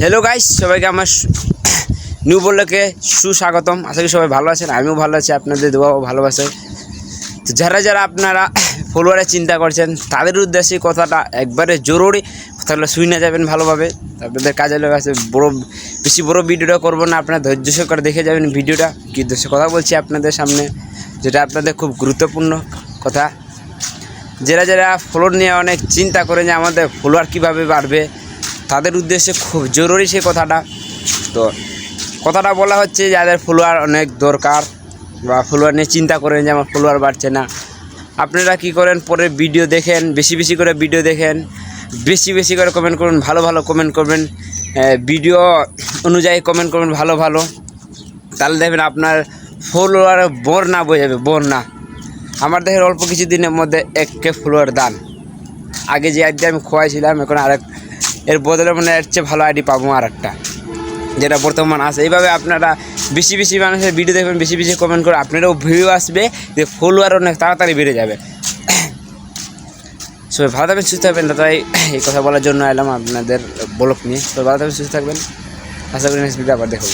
Hello guys সবাইকে আমার new ব্লগে সুস্বাগতম। আশা করি সবাই ভালো আছেন, আমিও ভালো আছি, আপনাদের দোয়া ও ভালোবাসায়। তো যারা যারা আপনারা ফলোয়ারের চিন্তা করছেন তাদের উদ্দেশ্যে কথাটা একবারে জরুরি, কথাগুলো শুনে যাবেন ভালোভাবে, আপনাদের কাজে লেগেছে। বেশি বড় ভিডিওটা করবো না, আপনারা ধৈর্য সহকারে দেখে যাবেন ভিডিওটা। কী উদ্দেশ্যে কথা বলছি আপনাদের সামনে, যেটা আপনাদের খুব গুরুত্বপূর্ণ কথা। যারা যারা ফলোয়ার নিয়ে অনেক চিন্তা করেন যে আমাদের ফলোয়ার কীভাবে বাড়বে, তাদের উদ্দেশ্যে খুব জরুরি সেই কথাটা। তো কথাটা বলা হচ্ছে যাদের ফলোয়ার অনেক দরকার বা ফলোয়ার নিয়ে চিন্তা করেন যে আমার ফলোয়ার বাড়ছে না, আপনারা কি করেন, পরে ভিডিও দেখেন, বেশি বেশি করে ভিডিও দেখেন, বেশি বেশি করে কমেন্ট করবেন, ভালো ভালো কমেন্ট করবেন, ভিডিও অনুযায়ী কমেন্ট করবেন ভালো ভালো। তাহলে দেখবেন আপনার ফলোয়ার বন্যা বয়ে যাবে, বন্যা। আমার দেখেন অল্প কিছু দিনের মধ্যে 1K ফলোয়ার দান। আগে যে আইডি আমি খোয়াইছিলাম, এখন আরেক এর বদলে মানে এর চেয়ে ভালো আইডি পাবো আর একটা, যেটা বর্তমান আছে। এইভাবে আপনারা বেশি বেশি মানুষের ভিডিও দেখবেন, বেশি বেশি কমেন্ট করে, আপনারাও ভিউ আসবে, যে ফলোয়ার অনেক তাড়াতাড়ি বেড়ে যাবে। সবাই ভালো থাকবেন, সুস্থ থাকবেন। তাই এই কথা বলার জন্য এলাম আপনাদের ব্লগ নিয়ে। তো ভালো থাকবেন, সুস্থ থাকবেন। আশা করি নেক্সট ভিডিও আবার দেখব।